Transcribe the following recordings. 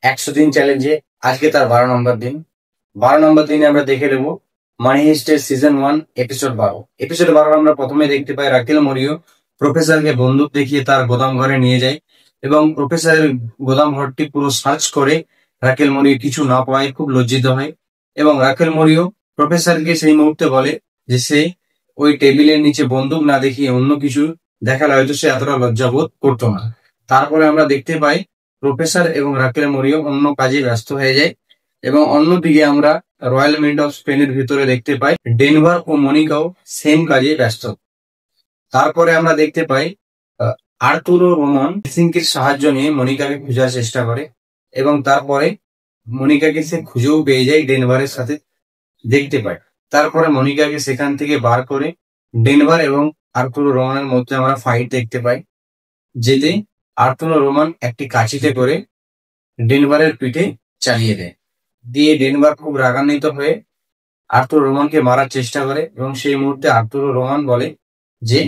100 দিন চ্যালেঞ্জে আজকে তার 12 নম্বর দিন। 12 নম্বর দিনে আমরা দেখে নেব মানি হিস্টের সিজন 1 এপিসোড 12। এপিসোড 12 আমরা প্রথমে দেখতে পাই রাকেল মরিও প্রফেসরকে বন্দুক দেখিয়ে তার গোদাম ঘরে নিয়ে যায় এবং প্রফেসরের গোদাম ঘরটি পুরো সার্চ করে রাকেল মরিও কিছু না পায় খুব লজ্জিত হয় এবং রাকেল মরিও প্রফেসরকে সেই মুহূর্তে বলে যে সে ওই টেবিলের নিচে বন্দুক না দেখিয়ে অন্য কিছু দেখালে হয়তো সে এতটা লজ্জাবোধ করতো না। তারপরে আমরা দেখতে পাই প্রফেসর এবং রাকেল মরিও অন্য কাজে ব্যস্ত হয়ে যায় এবং অন্যদিকে আমরা রয়্যাল মিন্ট অফ স্পেনের ভিতরে দেখতে পাই ডেনভার ও মনিকাও সেম কাজে ব্যস্ত। তারপরে আমরা দেখতে পাই আর্তুরো রোমান হেলসিঙ্কির সাহায্য নিয়ে মনিকাকে খোঁজার চেষ্টা করে এবং তারপরে মনিকাকে সে খুঁজেও পেয়ে যায় ডেনভারের সাথে দেখতে পাই। তারপরে মনিকাকে সেখান থেকে বার করে ডেনভার এবং আর্তুরো রোমানের মধ্যে আমরা ফাইট দেখতে পাই, যেতে আর্তুরো রোমান একটি কাঁচিতে করে ডেনভারের পিঠে চালিয়ে দেয়। দিয়ে ডেনভার খুব রাগান্বিত হয়ে আর্তুরো রোমানকে মারার চেষ্টা করে এবং সেই মুহূর্তে আর্তুরো রোমান বলে যে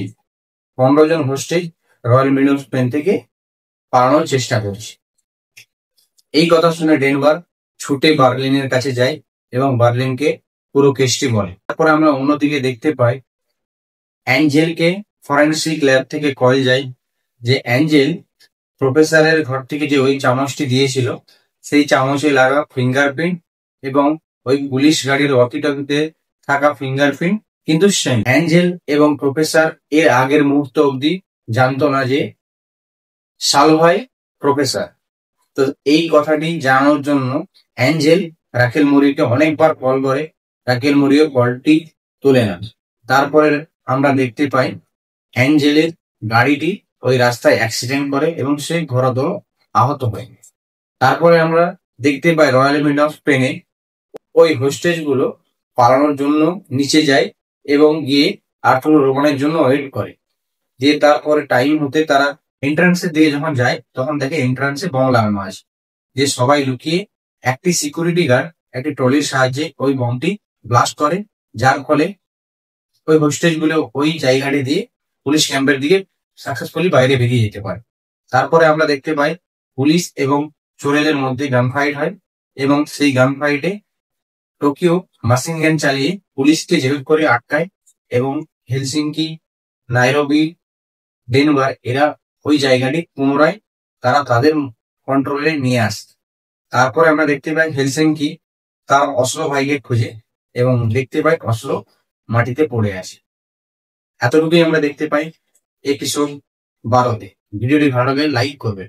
15 জন hostage Royal Mint of Spain থেকে পালানোর চেষ্টা করছে। এই কথা শুনে ডেনভার ছুটে বার্লিনের কাছে যায় এবং বার্লিনকে পুরো কেসটি বলে। তারপরে আমরা অন্যদিকে দেখতে পাই অ্যাঞ্জেলকে ফরেন্সিক ল্যাব থেকে কল যায় যে অ্যাঞ্জেল প্রফেসরের ঘর থেকে যে ওই চামচটি দিয়েছিল সেই চামচে লাগা ফিঙ্গারপ্রিন্ট এবং ওই পুলিশ গাড়ির ওয়াকিটকিতে থাকা ফিঙ্গারপ্রিন্ট কিন্তু সেম। অ্যাঞ্জেল এবং প্রফেসর এর আগের মুহূর্ত অবধি জানতো না যে সালভাই প্রফেসর। তো এই কথাটি জানানোর জন্য অ্যাঞ্জেল রাকেল মরিওকে অনেকবার কল করে, রাকেল মরিও কলটি তুলে নেন। তারপরে আমরা দেখতে পাই অ্যাঞ্জেলের গাড়িটি ওই রাস্তায় অ্যাক্সিডেন্ট করে এবং সে ঘোরাধর আহত হয়। তারপরে আমরা দেখতে পাই রয়্যাল মিন্ট অফ স্পেনে ওই হোস্টেজ গুলো পালানোর জন্য নিচে যায় এবং গিয়ে আর্তুরো রোমানের জন্য ওয়েট করে। দিয়ে তারপরে টাইম হতে তারা এন্ট্রান্সের দিকে যখন যায় তখন দেখে এন্ট্রান্সে বম লাগানো আছে। যে সবাই লুকিয়ে একটি সিকিউরিটি গার্ড একটি ট্রলির সাহায্যে ওই বমটি ব্লাস্ট করে, যার ফলে ওই হোস্টেজ গুলো ওই জায়গাটি দিয়ে পুলিশ ক্যাম্পের দিকে সাকসেসফুলি বাইরে বেরিয়ে যেতে পারে। তারপরে আমরা দেখতে পাই পুলিশ এবং চোরেদের মধ্যে গান ফাইট হয় এবং সেই গান ফাইটে টোকিও মেশিন গান চালিয়ে পুলিশকে জেল করে আটকায় এবং হেলসিঙ্কি, নাইরোবি, ডেনভার এরা ওই জায়গাটি পুনরায় তারা তাদের কন্ট্রোলে নিয়ে আসে। তারপরে আমরা দেখতে পাই হেলসিঙ্কি তার অসলো ভাইকে খুঁজে এবং দেখতে পাই অসলো মাটিতে পড়ে আছে। এতটুকুই আমরা দেখতে পাই এপিসোড 12-তে। ভিডিওটি ভালো লাগলে লাইক করবে।